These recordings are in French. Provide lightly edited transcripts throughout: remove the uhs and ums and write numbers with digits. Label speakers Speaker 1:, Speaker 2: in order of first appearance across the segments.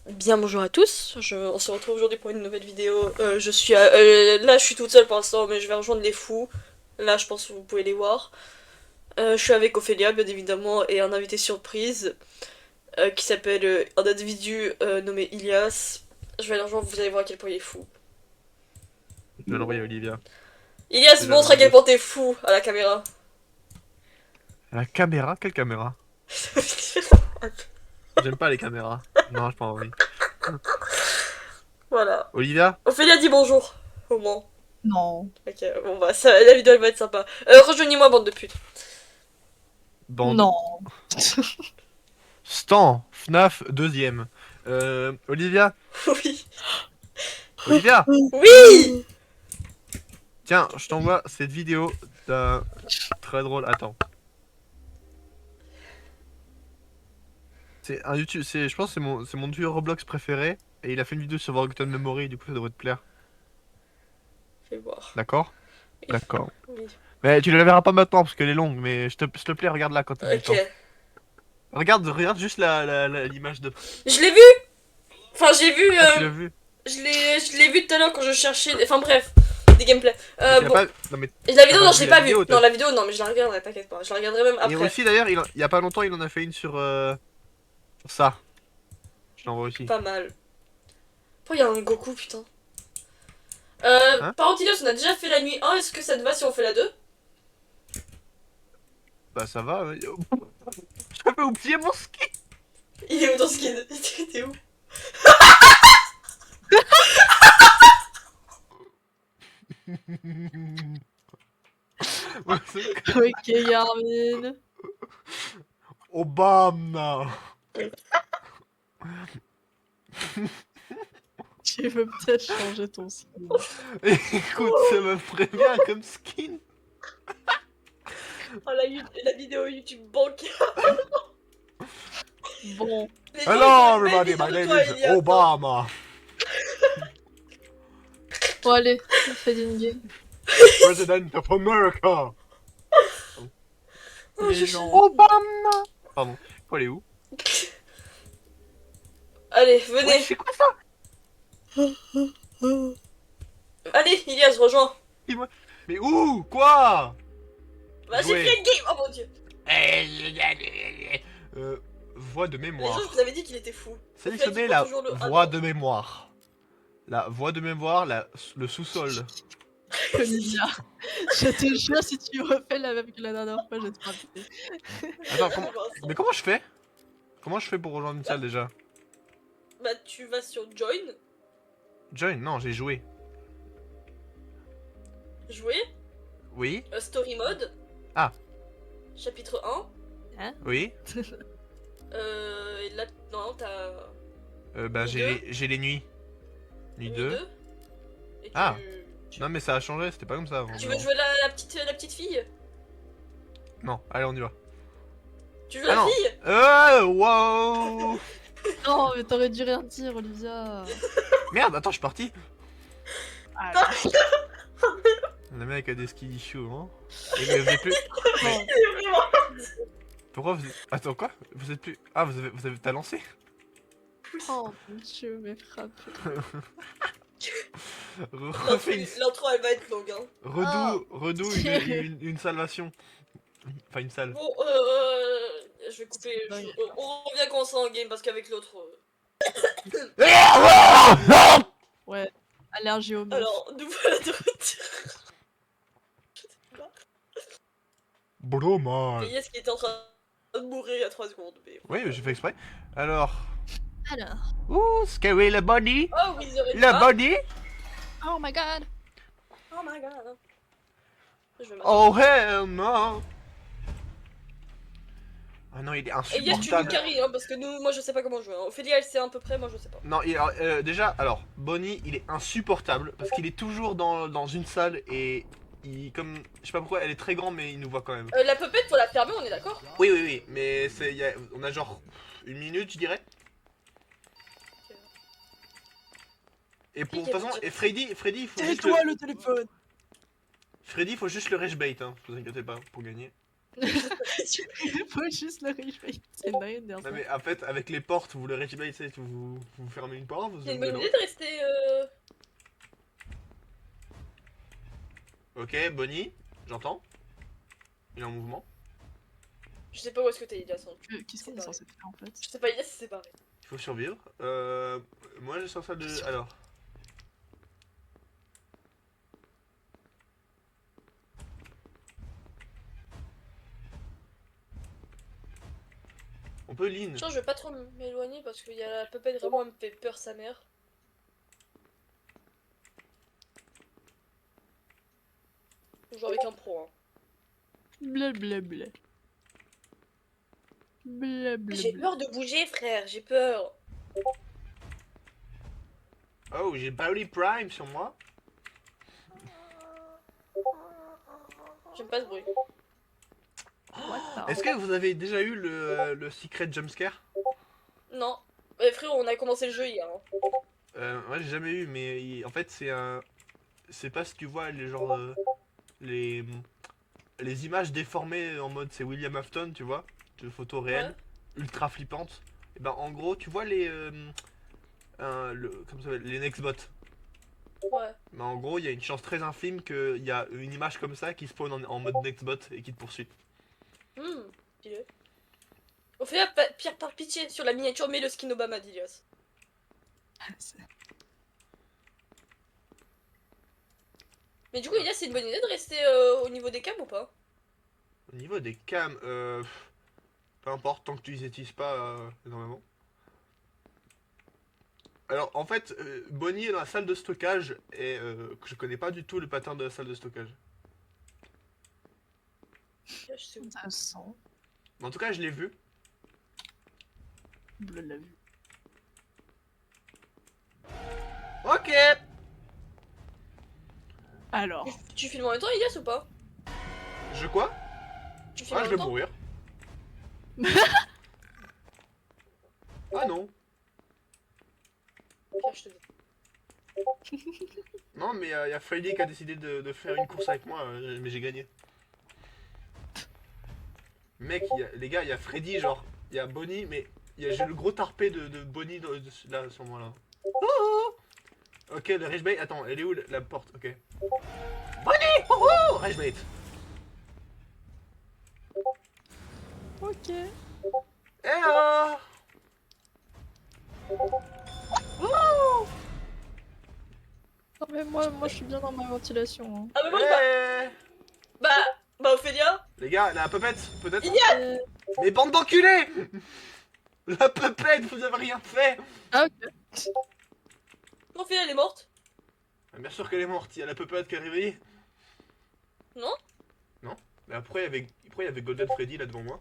Speaker 1: Bien bonjour à tous, on se retrouve aujourd'hui pour une nouvelle vidéo. Là je suis toute seule pour l'instant mais je vais rejoindre les fous. Là je pense que vous pouvez les voir. Je suis avec Ophélia bien évidemment et un invité surprise qui s'appelle un individu nommé Ilias. Je vais aller rejoindre, vous allez voir à quel point il est fou.
Speaker 2: Je vais l'envoyer à Olivia.
Speaker 1: Ilias
Speaker 2: Déjà,
Speaker 1: montre à quel
Speaker 2: l'envoyer.
Speaker 1: point t'es fou à la caméra.
Speaker 2: La caméra? Quelle caméra? J'aime pas les caméras. Non, j'ai pas envie.
Speaker 1: Voilà.
Speaker 2: Olivia?
Speaker 1: Ophélia dit bonjour. Au moins.
Speaker 3: Non,
Speaker 1: Ok, bon bah ça, la vidéo elle va être sympa. Rejoignez-moi bande de putes.
Speaker 2: Bande.
Speaker 3: non.
Speaker 2: Stan! FNAF deuxième. Olivia?
Speaker 1: Oui.
Speaker 2: Olivia!
Speaker 1: Oui.
Speaker 2: Tiens, je t'envoie cette vidéo d'un très drôle. Attends. C'est un YouTube, je pense que c'est mon duo Roblox préféré. Et il a fait une vidéo sur Forgotten Memory, du coup ça devrait te plaire.
Speaker 1: Fais voir.
Speaker 2: D'accord?
Speaker 1: Oui.
Speaker 2: D'accord.
Speaker 1: Oui.
Speaker 2: Mais tu la verras pas maintenant parce qu'elle est longue, mais s'il te plaît, regarde-la quand t'as du
Speaker 1: Ok.
Speaker 2: temps. Regarde juste l'image de.
Speaker 1: Je l'ai vu. Enfin, j'ai vu.
Speaker 2: Ah, tu l'as vu?
Speaker 1: Je l'ai vu tout à l'heure quand je cherchais. Enfin, bref. Des gameplays.
Speaker 2: Mais tu l'as
Speaker 1: Bon.
Speaker 2: pas. Non, mais
Speaker 1: Et la
Speaker 2: t'as
Speaker 1: vidéo,
Speaker 2: pas
Speaker 1: non, je
Speaker 2: vu
Speaker 1: l'ai
Speaker 2: la
Speaker 1: pas vue.
Speaker 2: vidéo,
Speaker 1: Non, la vidéo, non, mais je la regarderai, t'inquiète pas. Je la regarderai même
Speaker 2: Et
Speaker 1: après.
Speaker 2: aussi d'ailleurs, il y a pas longtemps, il en a fait une sur ça. Je l'envoie aussi.
Speaker 1: Pas mal. Pourquoi il y a un Goku, putain.
Speaker 2: Hein?
Speaker 1: Parentilos, on a déjà fait la nuit 1. Est-ce que ça te va si on fait la 2?
Speaker 2: Bah ça va. J'avais oublié mon ski.
Speaker 1: Il est où ton skin? T'es où?
Speaker 2: Ouais, c'est-
Speaker 3: Ok, Yarmin.
Speaker 2: Obama.
Speaker 3: Tu veux peut-être changer ton skin.
Speaker 2: Écoute, ça me ferait bien comme skin.
Speaker 1: Oh, la vidéo YouTube bancaire.
Speaker 3: Bon,
Speaker 1: Les gens ils
Speaker 2: Hello
Speaker 1: ont une belle
Speaker 2: everybody,
Speaker 1: vision
Speaker 2: my
Speaker 1: de
Speaker 2: name
Speaker 1: toi,
Speaker 2: is
Speaker 1: Elias.
Speaker 2: Obama.
Speaker 3: bon allez, fais une game.
Speaker 2: President of America.
Speaker 1: Oh,
Speaker 3: Les gens.
Speaker 2: Obama. Pardon. Faut aller où?
Speaker 1: Allez,
Speaker 2: Ouais,
Speaker 1: venez.
Speaker 2: c'est quoi ça?
Speaker 1: Allez, Ilias, rejoins.
Speaker 2: Dis-moi. Mais où? Quoi?
Speaker 1: Bah, j'ai
Speaker 2: Jouer.
Speaker 1: fait une game. Oh mon dieu.
Speaker 2: Voix de
Speaker 1: Les gens, je vous
Speaker 2: mémoire.
Speaker 1: avais dit qu'il était fou. Ophélia qui
Speaker 2: Sélectionnez
Speaker 1: prend
Speaker 2: la
Speaker 1: toujours le. Ah
Speaker 2: voix
Speaker 1: non.
Speaker 2: de mémoire. La voix de mémoire, le sous-sol.
Speaker 3: Olivia, je te jure, si tu refais la même que la dernière fois, je vais te frapper.
Speaker 2: Attends,
Speaker 1: Vincent.
Speaker 2: mais comment je fais? Comment je fais pour rejoindre une salle déjà?
Speaker 1: Bah, tu vas sur Join,
Speaker 2: Join? Non, j'ai joué.
Speaker 1: jouer,
Speaker 2: Oui?
Speaker 1: Story Mode,
Speaker 2: Ah,
Speaker 1: chapitre 1.
Speaker 2: oui?
Speaker 1: Et là, non, t'as.
Speaker 2: Bah
Speaker 1: Nuit 2,
Speaker 2: j'ai les nuits. Nuit
Speaker 1: nuit
Speaker 2: 2.
Speaker 1: 2. Et
Speaker 2: Ah, non mais ça a changé, c'était pas comme ça avant.
Speaker 1: Tu veux jouer la petite fille?
Speaker 2: Non, allez on y va.
Speaker 1: Tu joues
Speaker 2: Ah
Speaker 1: la
Speaker 2: non!
Speaker 1: fille?
Speaker 2: Wow!
Speaker 3: Non, mais t'aurais dû rien dire, Olivia.
Speaker 2: Merde, attends, je suis parti.
Speaker 3: Ah,
Speaker 2: Le mec a des skills issues, hein. Mais vous êtes plus. Mais
Speaker 3: non.
Speaker 2: pourquoi vous êtes. Attends, quoi? Vous êtes plus. Ah, t'as lancé?
Speaker 3: Oh mon dieu, mais frappé.
Speaker 2: Refais une.
Speaker 1: L'intro elle va être longue, hein.
Speaker 2: Redoux une salvation. Enfin, une salle.
Speaker 1: Bon, je vais couper.
Speaker 3: Dingue.
Speaker 1: On revient quand on sera en game parce qu'avec l'autre.
Speaker 3: Ouais, allergie aux meufs.
Speaker 1: Alors, nous voilà de retour.
Speaker 2: Bro, man.
Speaker 1: Elias qui était en train de mourir il y a 3 secondes. Mais
Speaker 2: Oui, mais j'ai fait exprès. Alors.
Speaker 3: Alors.
Speaker 2: Ouh, scary le body.
Speaker 1: Oh, oui, ils auraient
Speaker 2: Le body.
Speaker 3: Oh my god.
Speaker 1: Oh my god. Je vais
Speaker 2: Oh hell no. Ah non, il est
Speaker 1: Elias, tu nous
Speaker 2: insupportable.
Speaker 1: carry, hein, parce que moi je sais pas comment jouer. Hein. Ophélia elle sait à peu près, moi je sais pas.
Speaker 2: Non, déjà, alors, Bonnie, il est insupportable parce qu'il est toujours dans une salle et comme, je sais pas pourquoi, elle est très grande mais il nous voit quand même.
Speaker 1: La pupette, faut la fermer, on est d'accord?
Speaker 2: Oui, oui, oui, mais on a genre une minute, je dirais. Et pour, de toute façon, et Freddy, il faut juste
Speaker 3: Tais-toi le téléphone.
Speaker 2: Freddy, il faut juste le rage bait, hein, vous inquiétez pas, pour gagner.
Speaker 3: Faut juste le réveiller. C'est dingue de dire ça.
Speaker 2: Non mais en fait, avec les portes, vous le réveillez, vous fermez une porte, vous
Speaker 1: C'est une
Speaker 2: ouvrez
Speaker 1: bonne idée
Speaker 2: l'autre.
Speaker 1: de rester.
Speaker 2: Ok, Bonnie, j'entends. Il est en mouvement.
Speaker 1: Je sais pas où est-ce que t'es, Ilias. Hein.
Speaker 3: Qu'est-ce qu'on
Speaker 1: C'est
Speaker 3: est
Speaker 1: pareil.
Speaker 3: censé faire en fait?
Speaker 1: Je sais pas, Ilias, c'est séparé.
Speaker 2: Il faut survivre. Moi j'ai sur salle de... Alors... On peut lean.
Speaker 1: Je vais pas trop m'éloigner parce qu'il y a la puppet vraiment, elle me fait peur sa mère. Je joue avec un pro. Hein.
Speaker 3: Blablabla. Blablabla.
Speaker 1: J'ai peur de bouger, frère, j'ai peur.
Speaker 2: Oh, j'ai Body Prime sur moi.
Speaker 1: J'aime pas ce bruit.
Speaker 3: What the-
Speaker 2: Est-ce que vous avez déjà eu le secret jumpscare?
Speaker 1: Non. Ouais, frère, on a commencé le jeu hier. Hein.
Speaker 2: Moi j'ai jamais eu, mais en fait c'est un... Je sais pas si tu vois les genres... les... les images déformées en mode c'est William Afton, tu vois, de photos réelles, ultra flippantes. Et ben en gros, tu vois les comment ça s'appelle, les Nextbots.
Speaker 1: Ouais.
Speaker 2: Ben en gros, il y a une chance très infime qu'il y a une image comme ça qui spawn en mode Nextbot et qui te poursuit.
Speaker 1: Stylé. On fait Pierre par pitié sur la miniature, mais le skin Obama d'Ilias. Mais du coup, Ilias, c'est une bonne idée de rester au niveau des cams ou pas?
Speaker 2: Au niveau des cams, peu importe, tant que tu les utilises pas énormément. Alors en fait, Bonnie est dans la salle de stockage et que je connais pas du tout le pattern de la salle de stockage.
Speaker 1: Je sais où.
Speaker 3: Ça sent.
Speaker 2: Mais en tout cas, je l'ai vu.
Speaker 3: Bleu l'a vu.
Speaker 2: Ok.
Speaker 3: Alors.
Speaker 1: Tu filmes en même temps, Ilias, ou pas?
Speaker 2: Je quoi?
Speaker 1: Tu filmes
Speaker 2: Ah,
Speaker 1: en
Speaker 2: je
Speaker 1: même
Speaker 2: vais
Speaker 1: temps?
Speaker 2: mourir. Ah non.
Speaker 1: Pierre, je te dis.
Speaker 2: Non, mais il y a Freddy qui a décidé de faire une course avec moi, mais j'ai gagné. Mec, les gars, il y a Freddy, genre, il y a Bonnie, mais j'ai le gros tarpé de Bonnie là, sur moi là. Oh. Ok, le rage bait, attends, elle est où la porte? Ok. Bonnie! Oh, oh, rage bait.
Speaker 3: Ok.
Speaker 2: Eh oh. Wouh.
Speaker 3: Non mais moi je suis bien dans ma ventilation. Hein.
Speaker 1: Ah, mais moi, je pas.
Speaker 2: Eh.
Speaker 1: Bah, Ophélia.
Speaker 2: Les gars, la puppette, peut-être?
Speaker 1: Ilias.
Speaker 2: Mais bande d'enculés! La puppette, vous avez rien fait!
Speaker 3: Ah ok.
Speaker 1: Ophélia, elle est morte.
Speaker 2: Ah, bien sûr qu'elle est morte, il y a la puppette qui est réveillée.
Speaker 1: Non?
Speaker 2: Mais après, il y avait Golden Freddy là devant moi.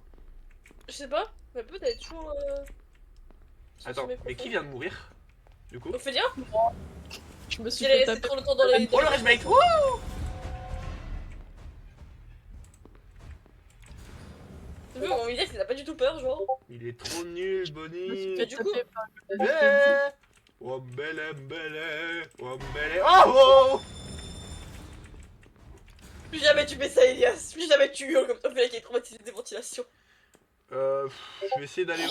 Speaker 1: Je sais pas. Mais peut-être elle est toujours. Sur
Speaker 2: Attends,
Speaker 1: sommet
Speaker 2: mais qui
Speaker 1: profond.
Speaker 2: vient de mourir? Du coup?
Speaker 1: Ophélia?
Speaker 3: Je me suis
Speaker 1: Elle est
Speaker 3: fait
Speaker 1: restée
Speaker 3: taper.
Speaker 1: trop longtemps dans les.
Speaker 2: Oh le rage bait! Wouh!
Speaker 1: Oui, bon, Ilias, il a pas du tout peur, genre.
Speaker 2: Il est trop nul,
Speaker 3: Je me
Speaker 2: Bonnie!
Speaker 3: suis
Speaker 1: Mais
Speaker 3: fait
Speaker 1: du
Speaker 3: taper
Speaker 1: coup-
Speaker 3: par
Speaker 2: Eh!
Speaker 3: le Freddy.
Speaker 2: Wambele mbele! Wambele! Oh oh!
Speaker 1: Plus jamais tu fais ça, Ilias. Plus jamais tu hurles comme Ophélia qui est traumatisée des ventilations.
Speaker 2: Je vais essayer d'aller...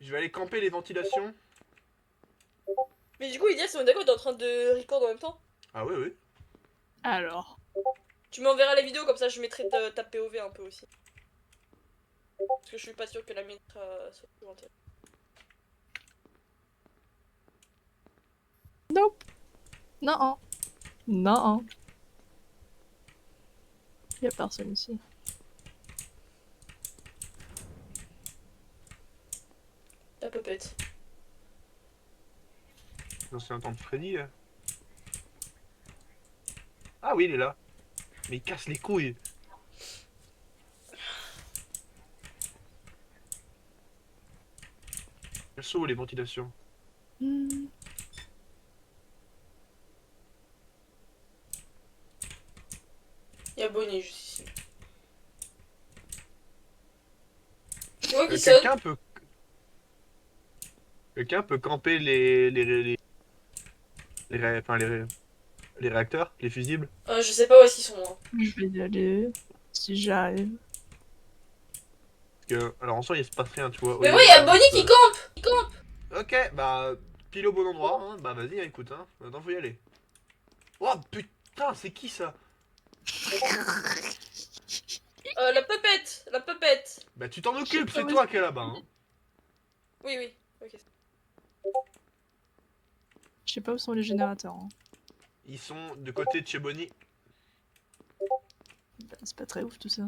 Speaker 2: Je vais aller camper les ventilations.
Speaker 1: Mais du coup, Ilias, on est d'accord, t'es en train de record en même temps?
Speaker 2: Ah oui, oui.
Speaker 3: Alors.
Speaker 1: Tu m'enverras la vidéo, comme ça je mettrai ta POV un peu aussi. Parce que je suis pas sûre que la mienne soit plus entière.
Speaker 3: Nope. Non. Non. Y'a personne ici.
Speaker 1: La pupette.
Speaker 2: J'en sais entendre Freddy là. Ah oui, il est là. Mais il casse les couilles. Elles sont où les ventilations?
Speaker 3: Hmm.
Speaker 1: Y'a Bonnie juste ici. Tu vois qui sonne?
Speaker 2: Quelqu'un peut camper les réacteurs, les fusibles?
Speaker 1: Je sais pas où est-ce qu'ils sont. Hein.
Speaker 3: Je vais y aller. Si j'arrive.
Speaker 2: Alors en soi, il se passe rien, tu vois.
Speaker 1: Mais oui, il y a Bonnie qui campe.
Speaker 2: Ok, bah, pile au bon endroit, hein. Bah vas-y, écoute, hein. Maintenant, faut y aller. Oh putain, c'est qui ça?
Speaker 1: La pupette.
Speaker 2: Bah tu t'en occupes,
Speaker 3: Je sais
Speaker 2: c'est
Speaker 3: pas
Speaker 2: toi qui es là-bas, hein.
Speaker 1: Oui. Ok.
Speaker 3: Je sais pas où sont les générateurs. Hein.
Speaker 2: Ils sont de côté de chez Bonnie.
Speaker 3: Bah, c'est pas très ouf tout ça.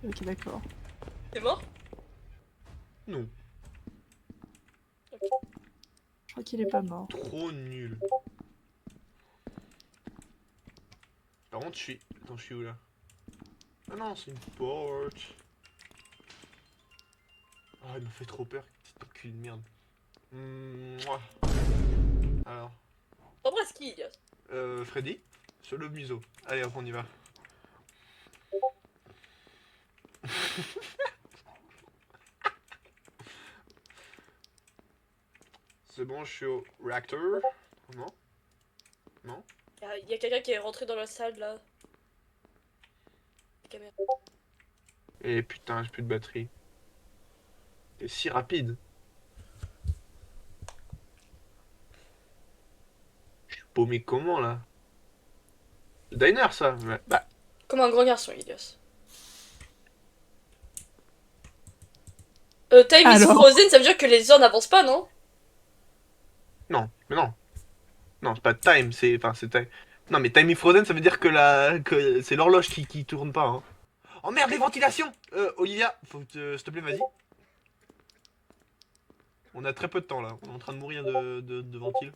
Speaker 3: Ok, d'accord.
Speaker 1: T'es mort?
Speaker 2: Non,
Speaker 3: Je crois qu'il est pas mort.
Speaker 2: trop nul. Par contre, je suis... Attends, je suis où là? Ah non, c'est une porte. Ah, il me fait trop peur, petit enculé de merde. Mouah. Alors,
Speaker 1: T'embrasses qui, Ilias?
Speaker 2: Freddy, sur le museau. Allez, hop, on y va. C'est bon, je suis au reactor. Non? Non?
Speaker 1: Il y a quelqu'un qui est rentré dans la salle là. La caméra.
Speaker 2: Et putain, j'ai plus de batterie. C'est si rapide. Je suis paumé comment là? Le diner ça? Ouais. Bah,
Speaker 1: Comme un grand garçon, Ilias. Time is
Speaker 3: Alors
Speaker 1: frozen, ça veut dire que les heures n'avancent pas, non?
Speaker 2: non, mais non. Non, c'est pas time, c'est. Enfin, c'est time. Non, mais time is frozen, ça veut dire que que c'est l'horloge qui tourne pas, hein. Oh merde, les ventilations! Olivia, s'il te plaît, vas-y. On a très peu de temps là, on est en train de mourir de ventile.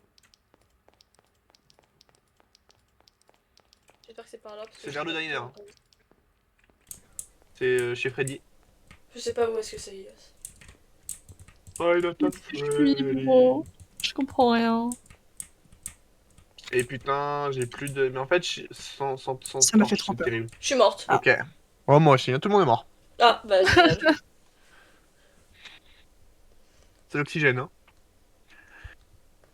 Speaker 1: J'espère que c'est par là. Parce que
Speaker 2: C'est
Speaker 1: je
Speaker 2: vers le
Speaker 1: sais pas
Speaker 2: diner,
Speaker 1: trop.
Speaker 2: hein. C'est chez Freddy.
Speaker 1: Je sais pas où est-ce que c'est, Ilias.
Speaker 2: Oh, il a tapé.
Speaker 3: bro. Je comprends rien.
Speaker 2: Et putain, j'ai plus de. Mais en fait, sans
Speaker 3: Ça m'a fait
Speaker 2: torche,
Speaker 3: trop
Speaker 2: c'est
Speaker 3: peur.
Speaker 2: terrible.
Speaker 1: Je suis morte.
Speaker 3: Ah.
Speaker 2: Ok. Oh, moi aussi, hein, tout le monde est mort.
Speaker 1: Ah, bah génial.
Speaker 2: C'est l'oxygène, hein.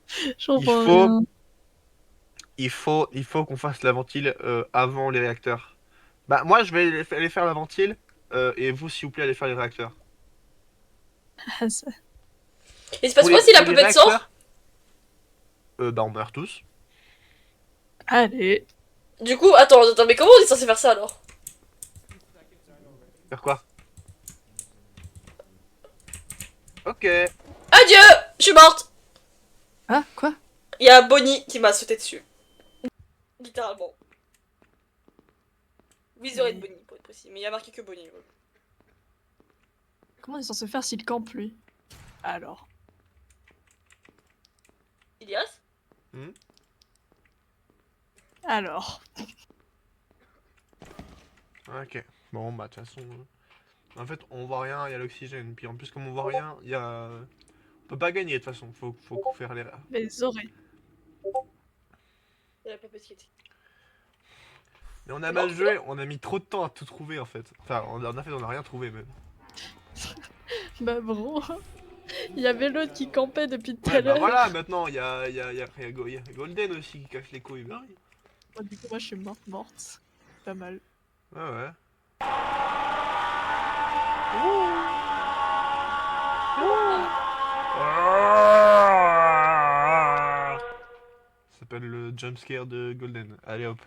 Speaker 3: Je comprends rien.
Speaker 2: Il faut qu'on fasse la ventile avant les réacteurs. Bah, moi, je vais aller faire la ventile. Et vous, s'il vous plaît, allez faire les réacteurs.
Speaker 3: Ah, ça-
Speaker 1: Il se passe quoi si la poupette sort?
Speaker 2: Bah, on meurt tous.
Speaker 3: Allez.
Speaker 1: Du coup, attends, mais comment on est censé faire ça alors?
Speaker 2: Faire quoi? Ok.
Speaker 1: Adieu! Je suis morte!
Speaker 3: Ah, quoi?
Speaker 1: Il y a Bonnie qui m'a sauté dessus. Littéralement. Visoré de Bonnie, pour être précis. Mais il y a marqué que Bonnie. Ouais.
Speaker 3: Comment on est censé faire s'il campe lui? Alors.
Speaker 1: Ilias?
Speaker 3: Alors.
Speaker 2: Ok. Bon, bah, de toute façon. En fait, on voit rien, il y a l'oxygène. Puis en plus, comme on voit rien, il y a. On peut pas gagner de toute façon. Faut faire les.
Speaker 3: Les oreilles.
Speaker 1: Il y a la poupette qui était.
Speaker 2: Mais on a
Speaker 1: C'est
Speaker 2: mal
Speaker 1: mort,
Speaker 2: joué, on a mis trop de temps à tout trouver en fait. Enfin, on a rien trouvé même.
Speaker 3: Bah bro. Il y avait l'autre qui campait depuis tout
Speaker 2: Ouais,
Speaker 3: à
Speaker 2: bah
Speaker 3: l'heure.
Speaker 2: voilà, maintenant il y a Golden aussi qui cache les couilles. Bah oui.
Speaker 3: Bon, du coup, moi je suis morte. Pas mal.
Speaker 2: Ouais, ouais. Ça s'appelle le jumpscare de Golden. Allez hop.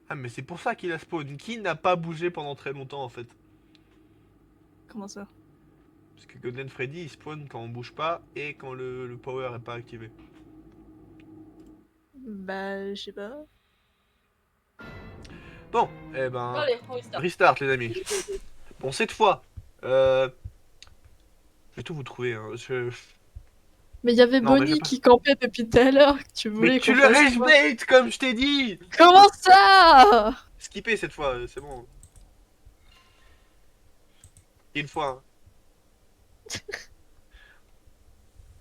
Speaker 2: Ah, mais c'est pour ça qu'il a spawn. Qui n'a pas bougé pendant très longtemps en fait?
Speaker 3: Comment ça?
Speaker 2: Parce que Golden Freddy il spawn quand on bouge pas et quand le power est pas activé.
Speaker 3: Bah, je sais pas.
Speaker 2: Bon, eh ben.
Speaker 1: Allez, on restart.
Speaker 2: Restart les amis. Bon, cette fois. Je vais tout vous trouver. Hein.
Speaker 3: Mais il y avait
Speaker 2: Non, mais
Speaker 3: Bonnie
Speaker 2: j'ai pas-
Speaker 3: qui campait depuis tout à l'heure. Tu voulais
Speaker 2: Mais tu
Speaker 3: qu'on
Speaker 2: le
Speaker 3: fasse
Speaker 2: rage
Speaker 3: quoi?
Speaker 2: bait comme je t'ai dit.
Speaker 3: Comment ça?
Speaker 2: Skipper cette fois, c'est bon. Une fois. Hein.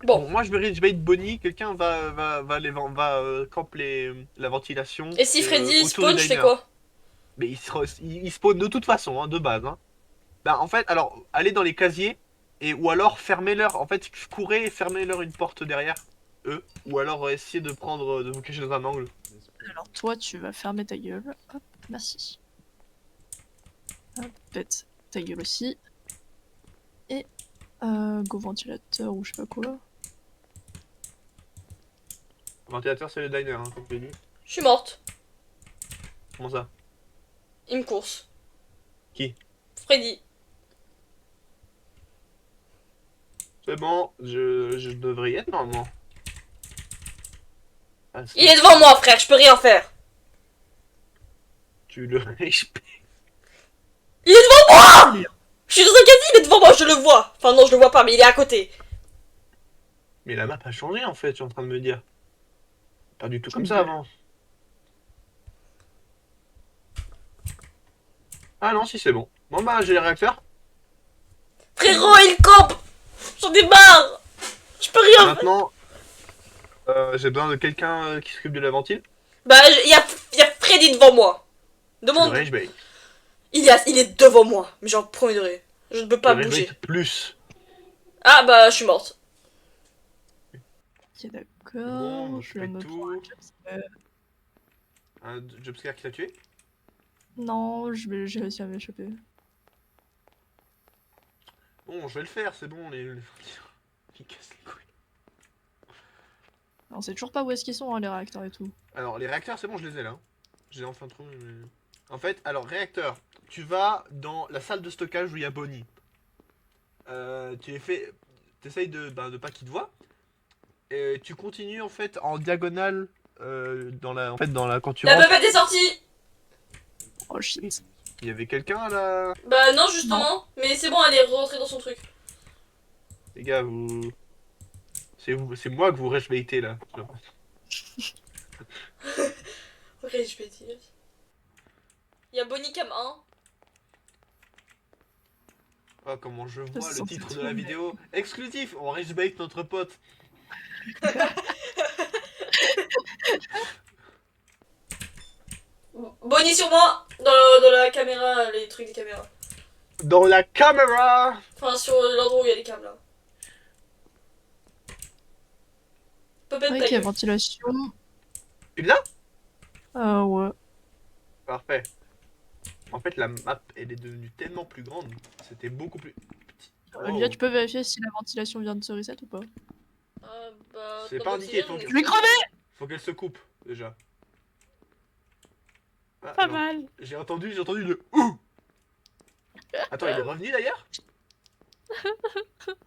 Speaker 1: Bon.
Speaker 2: Bon, moi je vais rage bait Bonnie. Quelqu'un va camp la ventilation.
Speaker 1: Et si Freddy
Speaker 2: autour du
Speaker 1: spawn, je fais
Speaker 2: diner.
Speaker 1: quoi?
Speaker 2: Mais il spawn de toute façon, hein, de base. Hein. Bah en fait, alors allez dans les casiers et ou alors fermez-leur. En fait, courez et fermez-leur une porte derrière. eux, ou alors essayer de prendre, de vous cacher dans un angle.
Speaker 3: Alors toi, tu vas fermer ta gueule. Hop, merci. Hop, pète ta gueule aussi. Et go ventilateur ou je sais pas quoi.
Speaker 2: Le ventilateur, c'est le diner, hein, comme je l'ai dit.
Speaker 1: Je suis morte.
Speaker 2: Comment ça?
Speaker 1: Il me course.
Speaker 2: Qui?
Speaker 1: Freddy.
Speaker 2: C'est bon, je devrais y être normalement. Ah,
Speaker 1: Il est devant moi, frère, je peux rien faire.
Speaker 2: tu le respectes.
Speaker 1: Il est devant moi. Je suis dans un casier, il est devant moi, je le vois. Enfin non, je le vois pas, mais il est à côté.
Speaker 2: Mais la map a changé en fait, je suis en train de me dire. Pas du tout comme ça avant. Ah non, si c'est bon. Bon bah j'ai les réacteurs.
Speaker 1: Frérot, il campe. J'en ai marre. Je peux rien faire.
Speaker 2: Maintenant, j'ai besoin de quelqu'un qui s'occupe de la ventile.
Speaker 1: Bah, y a Freddy devant moi.
Speaker 2: Le
Speaker 1: Demande.
Speaker 2: rage bait.
Speaker 1: Il est devant moi, mais genre premier degré. Je ne peux pas
Speaker 2: Le rage
Speaker 1: bouger.
Speaker 2: bait plus.
Speaker 1: Ah bah, je suis morte.
Speaker 3: Ok, d'accord.
Speaker 2: Bon,
Speaker 3: je
Speaker 2: je
Speaker 3: vais
Speaker 2: fais
Speaker 3: me
Speaker 2: tout.
Speaker 3: prendre un jumpscare.
Speaker 2: Un jumpscare qui t'a tué.
Speaker 3: Non, j'ai réussi à m'échapper.
Speaker 2: Bon, je vais le faire, c'est bon, les... Qui cassent les couilles.
Speaker 3: On sait toujours pas où est-ce qu'ils sont, hein, les réacteurs et tout.
Speaker 2: Alors, les réacteurs, c'est bon, je les ai là. J'ai enfin trouvé. En fait, alors, réacteur, tu vas dans la salle de stockage où il y a Bonnie. Tu les fais. T'essayes de pas qu'il te voit. Et tu continues en fait en diagonale quand tu
Speaker 1: La
Speaker 2: rentres.
Speaker 1: pépette est sortie.
Speaker 3: Oh shit.
Speaker 2: Il y avait quelqu'un là.
Speaker 1: Bah non, justement. Mais c'est bon, elle est rentrée dans son truc.
Speaker 2: Les gars, vous. C'est moi que vous respectez là.
Speaker 1: Ok, je vais dire. Il y a Bonnie Cam 1.
Speaker 2: Oh, comment je vois le
Speaker 3: sens
Speaker 2: titre
Speaker 3: tout,
Speaker 2: de la
Speaker 3: mais-
Speaker 2: vidéo. Exclusif, on respecte notre pote.
Speaker 1: Bonnie sur moi. Dans la caméra, les trucs des caméras.
Speaker 2: Dans la caméra.
Speaker 1: Enfin, sur l'endroit où il y a les câbles là. Pépette ta
Speaker 3: Ok,
Speaker 1: gueule.
Speaker 3: ventilation.
Speaker 2: Tu l'as?
Speaker 3: Ouais.
Speaker 2: Parfait. En fait, la map, elle est devenue tellement plus grande. C'était beaucoup plus petit.
Speaker 3: Olivia, tu peux vérifier si la ventilation vient de se reset ou pas?
Speaker 1: Ah bah.
Speaker 2: C'est
Speaker 1: dans
Speaker 2: pas
Speaker 1: mon
Speaker 2: indiqué,
Speaker 1: oxygène,
Speaker 3: Je vais crever.
Speaker 2: Faut qu'elle se coupe, déjà. Ah,
Speaker 3: Pas
Speaker 2: non.
Speaker 3: mal.
Speaker 2: J'ai entendu le ouh. Attends, il est revenu d'ailleurs?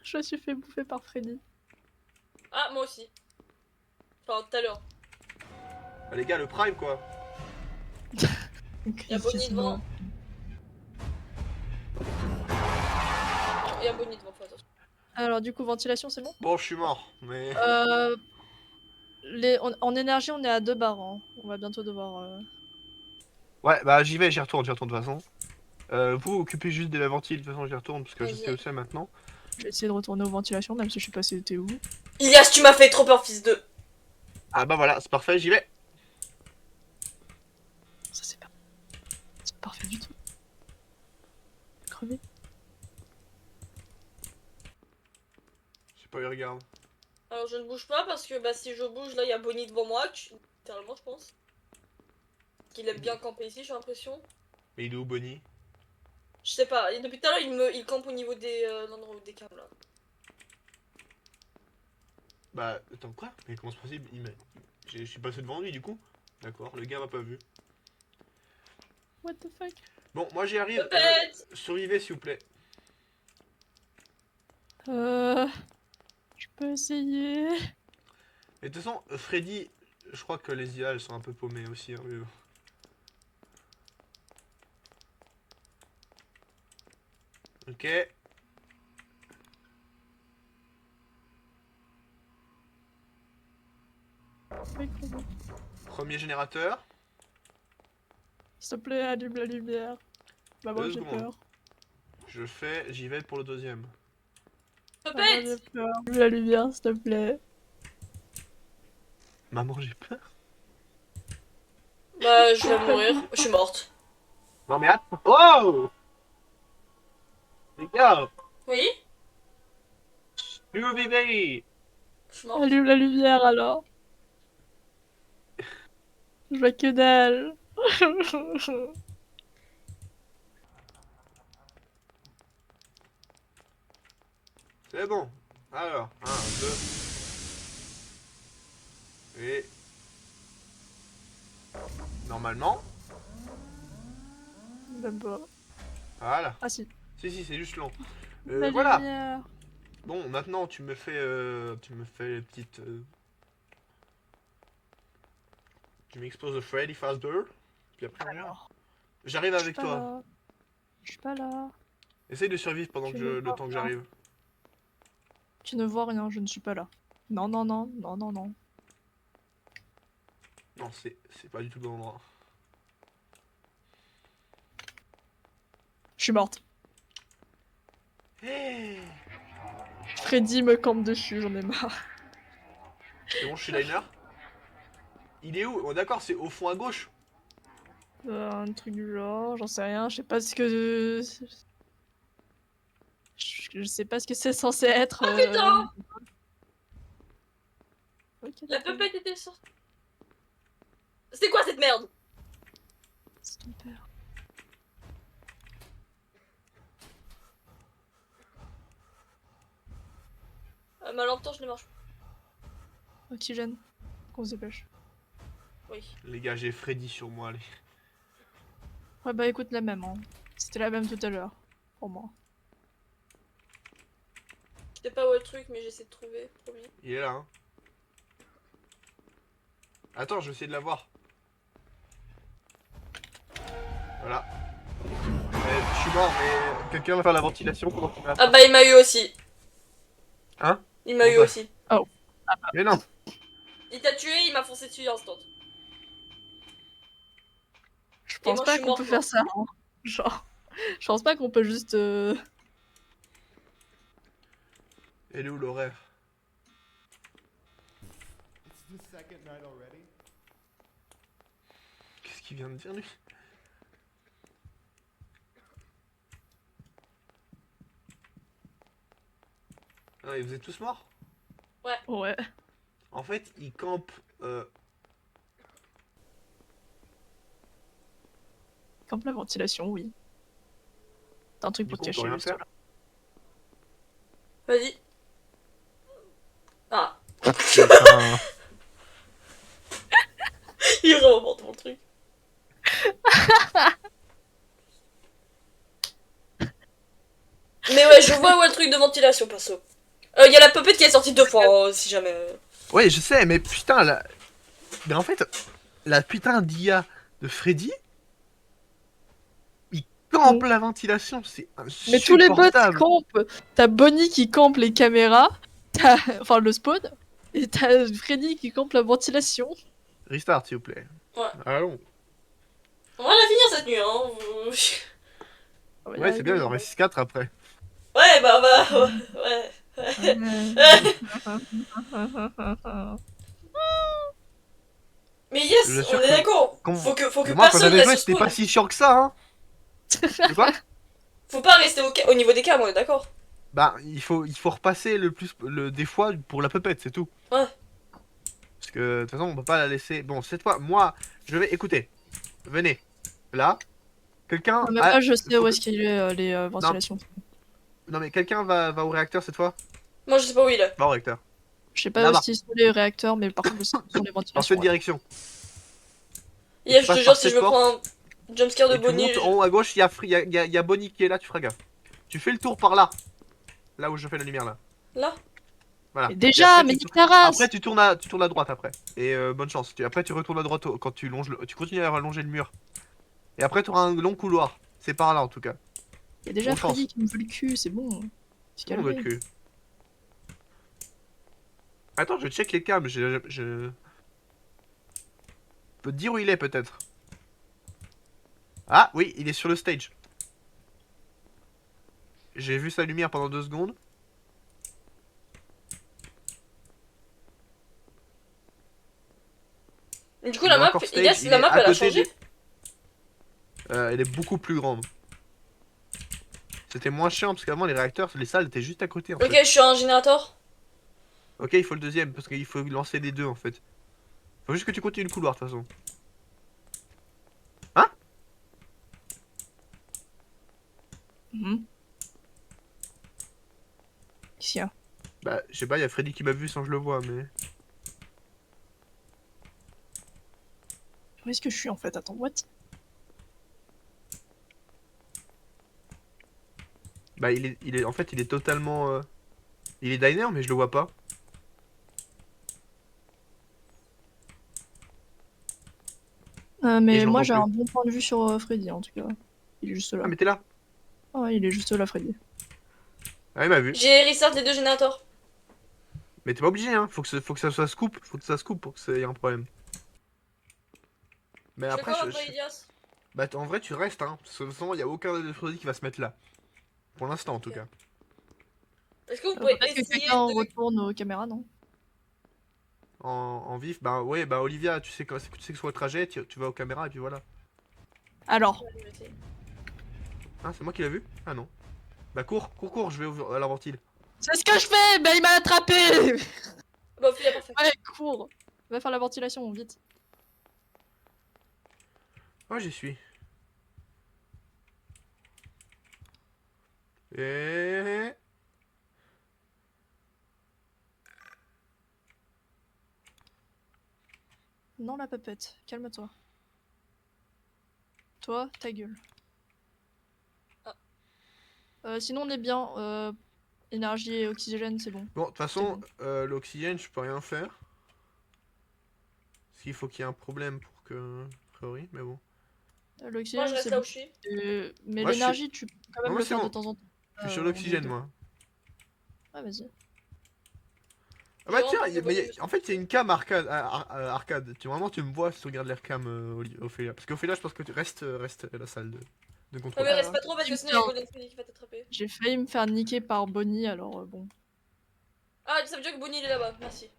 Speaker 3: Je me suis fait bouffer par Freddy.
Speaker 1: Ah, moi aussi. Enfin, tout à l'heure.
Speaker 2: Bah, les gars, le prime quoi.
Speaker 1: Il y a Bonnie devant. Il y a Bonnie devant, faut attention.
Speaker 3: Alors du coup, ventilation, c'est bon?
Speaker 2: Bon, je suis mort, mais.
Speaker 3: En énergie, on est à 2 barres. Hein. On va bientôt devoir...
Speaker 2: Ouais, bah j'y vais, j'y retourne de toute façon. Vous occupez juste de la ventile, de toute façon j'y retourne parce que je sais où c'est maintenant.
Speaker 3: Je vais essayer de retourner aux ventilations, même si je sais pas c'était où.
Speaker 1: Ilias, tu m'as fait trop peur, fils de.
Speaker 2: Ah bah voilà, c'est parfait, j'y vais.
Speaker 3: Ça, c'est pas... C'est pas parfait du tout. Crever.
Speaker 2: Je sais pas, il regarde.
Speaker 1: Alors, je ne bouge pas parce que bah, si je bouge, là, il y a Bonnie devant moi. Littéralement, je pense. Qu'il aime bien camper ici, j'ai l'impression.
Speaker 2: Mais il est où Bonnie?
Speaker 1: Je sais pas, et depuis tout à l'heure, il campe au niveau des l'endroit des câbles là.
Speaker 2: Bah attends, quoi? Mais comment c'est possible? Je suis passé devant lui du coup. D'accord, le gars m'a pas vu.
Speaker 3: What the fuck?
Speaker 2: Bon, moi j'y arrive.
Speaker 1: Pépette.
Speaker 2: Survivez s'il vous plaît.
Speaker 3: Je peux essayer.
Speaker 2: Mais de toute façon, Freddy, je crois que les IA elles sont un peu paumées aussi. Hein, mais bon. Ok.
Speaker 3: Oui, crever.
Speaker 2: Premier générateur.
Speaker 3: S'il te plaît, allume la lumière. Maman,
Speaker 2: 2
Speaker 3: j'ai
Speaker 2: secondes.
Speaker 3: peur.
Speaker 2: J'y vais pour le deuxième.
Speaker 3: Maman,
Speaker 1: Pépette.
Speaker 3: j'ai peur. Allume la lumière, s'il te plaît.
Speaker 2: Maman, j'ai peur.
Speaker 1: Bah, je vais mourir. Je suis morte.
Speaker 2: Non mais attends. Oh! Les gars,
Speaker 1: Oui.
Speaker 2: survivez!
Speaker 1: Je suis morte.
Speaker 3: Allume la lumière alors. Je vois que dalle.
Speaker 2: C'est bon. Alors, 1, 2. Et... Normalement.
Speaker 3: Même pas.
Speaker 2: Voilà.
Speaker 3: Ah si.
Speaker 2: Si, c'est juste long.
Speaker 3: La
Speaker 2: Voilà.
Speaker 3: lumière.
Speaker 2: Bon, maintenant, tu me fais les petites... Tu m'exposes Freddy Fazbear. Puis après, on verra.
Speaker 3: Alors,
Speaker 2: J'arrive
Speaker 3: je suis
Speaker 2: avec
Speaker 3: pas
Speaker 2: toi.
Speaker 3: là. Je suis pas là.
Speaker 2: Essaye de survivre pendant
Speaker 3: Tu
Speaker 2: que
Speaker 3: ne
Speaker 2: le
Speaker 3: vois
Speaker 2: temps que
Speaker 3: rien.
Speaker 2: j'arrive.
Speaker 3: Tu ne vois rien, je ne suis pas là. Non, non, non, non, non, non.
Speaker 2: Non, c'est pas du tout le bon endroit.
Speaker 3: Je suis morte.
Speaker 2: Hey,
Speaker 3: Freddy me campe dessus, j'en ai marre.
Speaker 2: c'est bon, je suis liner. Il est où? Oh, d'accord, c'est au fond à gauche.
Speaker 3: Un truc du genre, j'en sais rien, je sais pas ce que... Je sais pas ce que c'est censé être.
Speaker 1: Ah putain!
Speaker 3: Ok,
Speaker 1: La
Speaker 3: d'accord.
Speaker 1: pupette était sortie. C'est quoi cette merde?
Speaker 3: C'est ton père.
Speaker 1: Ma lampe torche ne marche pas.
Speaker 3: Oxygène. Qu'on se dépêche.
Speaker 1: Oui.
Speaker 2: Les gars, j'ai Freddy sur moi. Allez.
Speaker 3: Ouais bah écoute la même, hein. C'était la même tout à l'heure. Pour moi.
Speaker 1: Je sais pas où est le truc, mais j'essaie de trouver, promis.
Speaker 2: Il est là, hein. Attends, je vais essayer de l'avoir. Voilà. Je suis mort, mais quelqu'un va faire la ventilation pendant qu'il m'a.
Speaker 1: Ah bah il m'a eu aussi.
Speaker 2: Hein?
Speaker 1: Il m'a eu
Speaker 2: Bah.
Speaker 1: aussi.
Speaker 2: Mais non.
Speaker 1: Il t'a tué, il m'a foncé dessus instant.
Speaker 3: Je
Speaker 1: Et
Speaker 3: pense
Speaker 1: moi, je
Speaker 3: pas
Speaker 1: suis
Speaker 3: qu'on
Speaker 1: morte,
Speaker 3: peut
Speaker 1: moi.
Speaker 3: faire ça. Hein. Genre. Je pense pas qu'on peut juste.
Speaker 2: Elle est où l'horaire? Qu'est-ce qu'il vient de dire lui? Ah, et vous êtes tous morts?
Speaker 3: Ouais.
Speaker 2: En fait, il campe.
Speaker 3: Comme la ventilation, oui. T'as un truc
Speaker 2: Du
Speaker 3: pour te
Speaker 2: coup, on peut
Speaker 3: cacher
Speaker 2: rien
Speaker 3: juste
Speaker 2: faire.
Speaker 3: là.
Speaker 1: Vas-y. Ah.
Speaker 2: Putain.
Speaker 1: Il est vraiment mort dans le truc. Mais ouais, je vois où est le truc de ventilation, perso. Il y a la puppette qui est sortie 2 fois, si jamais.
Speaker 2: Ouais, je sais, mais putain, la... Mais en fait, la putain d'IA de Freddy, il campe la ventilation, c'est
Speaker 3: Mais tous les bots
Speaker 2: insupportable.
Speaker 3: campent. T'as Bonnie qui campe les caméras. Enfin, le spawn. Et t'as Freddy qui campe la ventilation.
Speaker 2: Restart, s'il vous plaît.
Speaker 1: Ouais.
Speaker 2: Allons.
Speaker 1: On va la finir cette nuit, hein.
Speaker 3: On va y
Speaker 2: Ouais, c'est bien, il en
Speaker 3: arriver.
Speaker 2: reste 6-4 après.
Speaker 1: Ouais, bah, ouais. Mais
Speaker 2: Je vous
Speaker 1: yes,
Speaker 2: assure
Speaker 1: on est
Speaker 2: que-
Speaker 1: d'accord.
Speaker 2: Quand-
Speaker 1: Faut que
Speaker 2: Mais moi, quand
Speaker 1: personne
Speaker 2: j'avais joué,
Speaker 1: reste au
Speaker 2: c'était pas
Speaker 1: spawn.
Speaker 2: si chiant que ça, hein. De quoi?
Speaker 1: Faut pas rester au niveau des cams, on est d'accord.
Speaker 2: Bah, il faut repasser des fois pour la pupette, c'est tout.
Speaker 1: Ouais.
Speaker 2: Parce que, de toute façon, on peut pas la laisser... Bon, cette fois, moi, je vais... Écoutez, venez. Là, quelqu'un...
Speaker 3: Même
Speaker 2: a-
Speaker 3: moi, je sais
Speaker 2: faut
Speaker 3: où
Speaker 2: que-
Speaker 3: est-ce qu'il est les ventilations.
Speaker 2: Non, mais quelqu'un va au réacteur cette fois?
Speaker 1: Moi, je sais pas où il est.
Speaker 2: Va au réacteur.
Speaker 3: Je sais pas où
Speaker 2: Là-bas.
Speaker 3: est-ce qu'ils sont les réacteurs, mais par contre, je sais où sont les
Speaker 2: Dans
Speaker 3: ventilations.
Speaker 2: cette
Speaker 3: ouais.
Speaker 2: direction.
Speaker 1: Yes,
Speaker 2: tu
Speaker 1: je
Speaker 2: passes
Speaker 1: te jure,
Speaker 2: par
Speaker 1: si je
Speaker 2: cette
Speaker 1: me prends un jumpscare de
Speaker 2: Et tu
Speaker 1: Bonnie.
Speaker 2: montes en haut à gauche, il y a Bonnie qui est là, tu feras gaffe. Tu fais le tour par là. Là où je fais la lumière là.
Speaker 1: Là.
Speaker 2: Voilà.
Speaker 3: Mais
Speaker 2: Et
Speaker 3: déjà,
Speaker 2: après,
Speaker 3: mais
Speaker 2: tu
Speaker 3: nique
Speaker 2: tournes-
Speaker 3: ta race.
Speaker 2: Après tu tournes à droite après. Et bonne chance. Après tu retournes à droite quand tu longes tu continues à longer le mur. Et après tu auras un long couloir. C'est par là en tout cas.
Speaker 3: Il y a déjà
Speaker 2: Bonne
Speaker 3: Freddy
Speaker 2: chance.
Speaker 3: qui me veut le cul, c'est bon. C'est
Speaker 2: Tout le monde veut
Speaker 3: calmé.
Speaker 2: le cul. Attends, je check les câbles. Je peux te dire où il est peut-être. Ah oui, il est sur le stage. J'ai vu sa lumière pendant 2 secondes.
Speaker 1: Du coup,
Speaker 2: Il
Speaker 1: la
Speaker 2: est
Speaker 1: map,
Speaker 2: encore stage,
Speaker 1: Elias,
Speaker 2: il
Speaker 1: la
Speaker 2: est
Speaker 1: map,
Speaker 2: à
Speaker 1: elle a
Speaker 2: côté
Speaker 1: changé.
Speaker 2: Elle est beaucoup plus grande. C'était moins chiant parce qu'avant les réacteurs, les salles étaient juste à côté en
Speaker 1: Ok,
Speaker 2: fait.
Speaker 1: je suis à un générateur.
Speaker 2: Ok, il faut le deuxième, parce qu'il faut lancer les deux en fait. Faut juste que tu continues le couloir de toute façon. Hein?
Speaker 3: Mhm. Qu'est-ce qu'il y a?
Speaker 2: Bah, je sais pas, il y a Freddy qui m'a vu sans que je le vois, mais.
Speaker 3: Où est-ce que je suis en fait? Attends, what?
Speaker 2: Bah, en fait, il est totalement. Il est diner, mais je le vois pas. Et
Speaker 3: Mais
Speaker 2: je
Speaker 3: moi
Speaker 2: l'entends
Speaker 3: j'ai
Speaker 2: plus.
Speaker 3: un bon point de vue sur Freddy en tout cas. Il est juste
Speaker 2: Ah,
Speaker 3: là.
Speaker 2: mais t'es là.
Speaker 3: Ah, il est juste là, Freddy.
Speaker 2: Ah, il m'a vu.
Speaker 1: J'ai restart les deux générateurs.
Speaker 2: Mais t'es pas obligé, hein. Faut que ça soit scoop. Faut que ça scoop pour que ça y ait un problème. Mais
Speaker 1: Je fais
Speaker 2: après,
Speaker 1: quoi maintenant, Ilias?
Speaker 2: bah, en vrai, tu restes, hein. Parce que de toute façon, il y a aucun des Freddy qui va se mettre là. Pour l'instant, en tout
Speaker 1: Ok.
Speaker 2: cas.
Speaker 1: Est-ce que vous pouvez
Speaker 3: Peut-être que
Speaker 1: essayer
Speaker 3: quelqu'un
Speaker 1: de...
Speaker 3: retourne aux caméras, non?
Speaker 2: En vif, bah, ouais, bah, Olivia, tu sais, tu sais que sur le trajet, tu vas aux caméras et puis voilà.
Speaker 3: Alors,
Speaker 1: Ouais, je vais essayer.
Speaker 2: Hein, c'est moi qui l'ai vu? Ah non. Bah, cours, je vais à la ventile.
Speaker 3: c'est ce que je fais! Ben il m'a attrapé!
Speaker 1: Bah, Ophélia, parfait.
Speaker 3: Ouais, cours! Va faire la ventilation, vite.
Speaker 2: Oh, j'y suis. Et.
Speaker 3: Non, la pupette, calme-toi. Toi, ta gueule.
Speaker 1: Ah.
Speaker 3: Sinon, on est bien. Énergie et oxygène, c'est bon.
Speaker 2: Bon, de toute
Speaker 3: C'est
Speaker 2: façon,
Speaker 3: bon.
Speaker 2: l'oxygène, je peux rien faire. Parce qu'il faut qu'il y ait un problème pour que. A priori, mais bon.
Speaker 1: Moi, je
Speaker 3: L'oxygène,
Speaker 1: reste
Speaker 3: c'est
Speaker 1: là où
Speaker 3: bon.
Speaker 1: je suis.
Speaker 3: Mais
Speaker 2: Moi, je suis.
Speaker 3: l'énergie, tu peux quand même
Speaker 2: Moi,
Speaker 3: le
Speaker 2: c'est
Speaker 3: faire de
Speaker 2: bon.
Speaker 3: temps en temps.
Speaker 2: Je suis sur
Speaker 3: On est
Speaker 2: l'oxygène,
Speaker 3: deux.
Speaker 2: moi.
Speaker 3: Ouais, vas-y.
Speaker 2: Ah
Speaker 1: J'ai
Speaker 2: bah
Speaker 1: vraiment
Speaker 2: tiens,
Speaker 1: peur que Bonnie me
Speaker 2: en fait, il y a une cam arcade. Arcade. Vraiment, tu me vois si tu regardes les cam, Ophélia. Parce qu'Ophélia, je pense que tu restes à la salle de
Speaker 1: Non,
Speaker 2: contrôle.
Speaker 1: mais reste
Speaker 3: Alors,
Speaker 1: pas trop parce que sinon il y a Golden Freddy qui va t'attraper.
Speaker 3: j'ai failli me faire niquer par Bonnie, alors bon.
Speaker 1: Ah, ça veut dire que Bonnie il est là-bas, merci.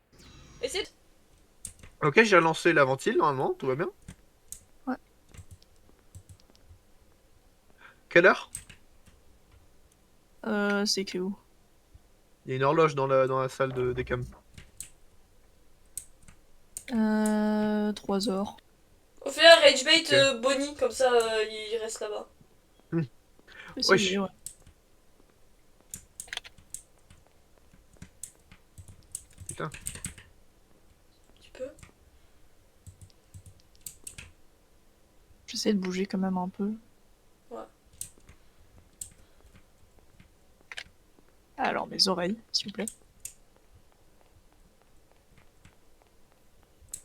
Speaker 1: Essaye de...
Speaker 2: Ok, j'ai lancé la ventile, normalement, tout va bien.
Speaker 3: Ouais.
Speaker 2: Quelle heure?
Speaker 3: C'est écrit où?
Speaker 2: Il y a une horloge dans la salle des cams.
Speaker 3: 3 heures.
Speaker 1: Ophélia, ragebait
Speaker 2: Ok.
Speaker 1: Bonnie, comme ça il reste là-bas.
Speaker 2: Hmm.
Speaker 3: Essayer,
Speaker 2: Wesh.
Speaker 3: ouais.
Speaker 2: Putain.
Speaker 1: Tu peux?
Speaker 3: J'essaie de bouger quand même un peu.
Speaker 1: Ouais.
Speaker 3: Alors, mes oreilles, s'il vous plaît.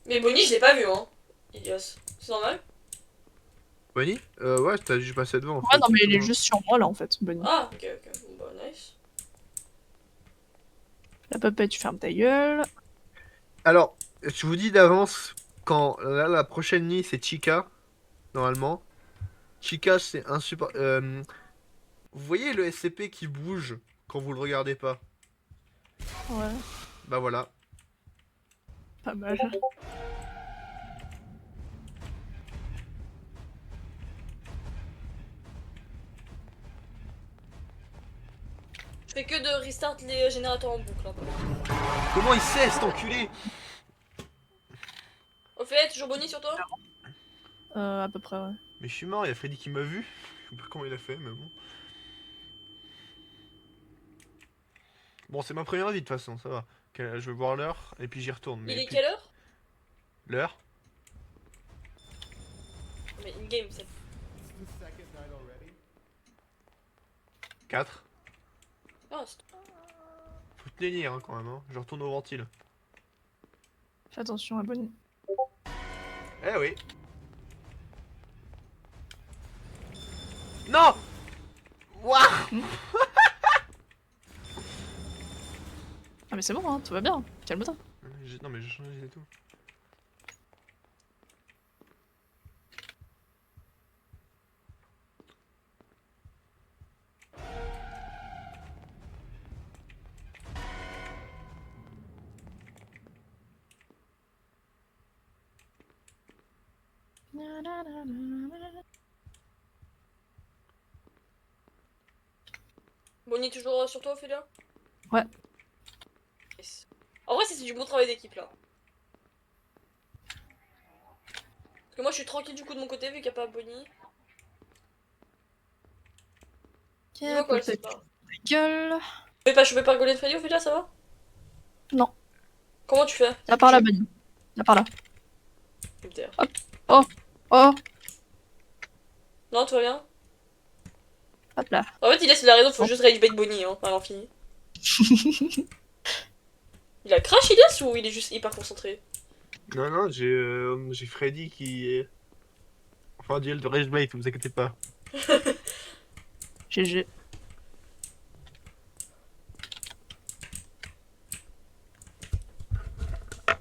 Speaker 1: Mais Bonnie, je l'ai pas vu, hein. Ilias. C'est normal?
Speaker 2: Bonnie? Ouais, t'as juste passé devant, en
Speaker 3: Ouais,
Speaker 2: fait,
Speaker 3: non,
Speaker 2: c'est
Speaker 3: mais il
Speaker 2: tout,
Speaker 3: est
Speaker 2: hein.
Speaker 3: juste sur moi, là, en fait, Bonnie.
Speaker 1: Ah, ok, ok. Bon, bah, nice.
Speaker 3: La pupette, tu fermes ta gueule.
Speaker 2: Alors, je vous dis d'avance, quand là, la prochaine nuit, c'est Chica, normalement. Chica, c'est insupportable. Vous voyez le SCP qui bouge quand vous le regardez pas?
Speaker 3: Ouais,
Speaker 2: Bah voilà.
Speaker 3: pas mal.
Speaker 1: Je fais que de restart les générateurs en boucle, hein.
Speaker 2: Comment il sait, cet enculé?
Speaker 1: Ophélia, toujours Bonnie sur toi?
Speaker 3: À peu près, ouais.
Speaker 2: Mais je suis mort, il y a Freddy qui m'a vu. Je sais pas comment il a fait, mais bon. Bon, c'est ma première vie de toute façon, ça va. Ok, je vais voir l'heure et puis j'y retourne.
Speaker 1: Il
Speaker 2: Mais
Speaker 1: est
Speaker 2: puis
Speaker 1: quelle heure?
Speaker 2: l'heure?
Speaker 1: Mais in-game, c'est...
Speaker 2: 4.
Speaker 1: Ah, c'est...
Speaker 2: Faut tenir hein, quand même, hein. Je retourne au ventile.
Speaker 3: Fais attention à Bonnie.
Speaker 2: Eh oui. Non. Ouah.
Speaker 3: Hmm. Ah, mais c'est bon, hein, tout va bien. Calme-toi.
Speaker 2: Non mais j'ai changé et tout.
Speaker 1: Bonnie toujours sur toi, Ophélia?
Speaker 3: Ouais.
Speaker 1: Yes. En vrai, c'est du bon travail d'équipe là. Parce que moi, je suis tranquille du coup de mon côté vu qu'il n'y a pas Bonnie. Dis-moi quoi, elle sait pas.
Speaker 3: Gueule.
Speaker 1: Je peux choper par Golden Freddy, Ophélia, ça va?
Speaker 3: Non.
Speaker 1: Comment tu fais?
Speaker 3: Là par là, Bunny. Là par là.
Speaker 1: MDR.
Speaker 3: Oh. Oh.
Speaker 1: Non, tout va bien?
Speaker 3: Hop là.
Speaker 1: En fait, il a raison, faut
Speaker 3: Oh.
Speaker 1: juste rage bait Bonnie, hein, à l'infini. Il a crash, Ilias, ou il est juste hyper concentré?
Speaker 2: Non, non, j'ai Freddy qui est. Enfin, duel de Rage Bait, vous inquiétez pas.
Speaker 3: GG.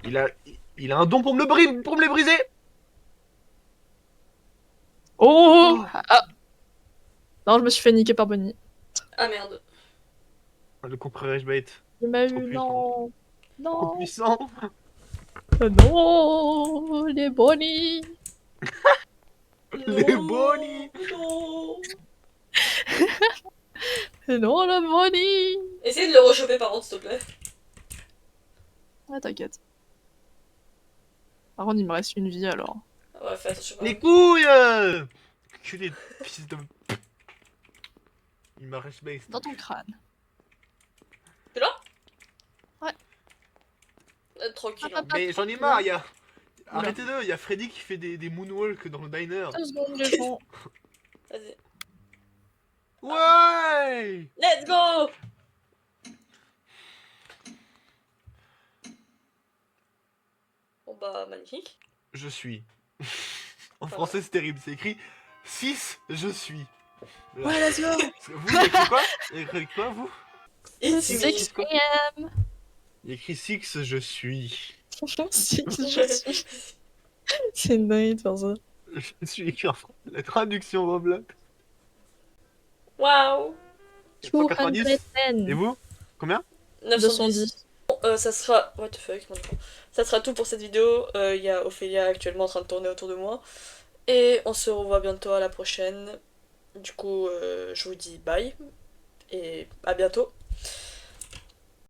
Speaker 2: Il a un don pour pour me les briser.
Speaker 3: Oh. Ah. Non, je me suis fait niquer par Bunny.
Speaker 1: Ah merde.
Speaker 2: Le contre Rage Bait.
Speaker 3: Il m'a
Speaker 2: Trop
Speaker 3: eu,
Speaker 2: puissant.
Speaker 3: non.
Speaker 2: Trop
Speaker 3: Non.
Speaker 2: puissant.
Speaker 3: Non. Les Bunny.
Speaker 2: Les Bonnie.
Speaker 1: Non.
Speaker 3: Non, le Bunny.
Speaker 1: Essaye de le rechoper par contre, s'il te plaît.
Speaker 3: Ouais, t'inquiète. Par contre, il me reste une vie alors.
Speaker 1: Ah ouais, fais attention.
Speaker 2: Les couilles. Que des fils de. Il m'a Rage Bait.
Speaker 3: Dans ton crâne.
Speaker 1: T'es là?
Speaker 3: Ouais.
Speaker 1: Tranquille.
Speaker 3: Ah,
Speaker 1: Hein.
Speaker 2: Mais j'en ai marre, Arrêtez-le, il y a Freddy qui fait des moonwalks dans le diner.
Speaker 3: 2 secondes, les gens.
Speaker 1: Vas-y.
Speaker 2: Ouais.
Speaker 1: Let's go! Bon bah, magnifique.
Speaker 2: Je suis. En français, c'est terrible, c'est écrit 6, je suis.
Speaker 3: Ouais, let's go.
Speaker 2: Vous, il y a écrit quoi? Il y a écrit quoi, vous?
Speaker 1: It's
Speaker 3: Six
Speaker 1: me.
Speaker 2: Six quoi?
Speaker 3: AM.
Speaker 2: Il y a écrit 6, je suis.
Speaker 3: Si, je suis. C'est dingue de faire ça.
Speaker 2: Je suis écrit en français. La traduction Roblox.
Speaker 1: Waouh!
Speaker 2: 190.
Speaker 3: 210.
Speaker 2: Et vous? Combien?
Speaker 1: 910. Bon, ça sera. What the fuck, mon enfant. Ça sera tout pour cette vidéo. Il y a Ophélia actuellement en train de tourner autour de moi. Et on se revoit bientôt à la prochaine. Du coup, je vous dis bye. Et à bientôt.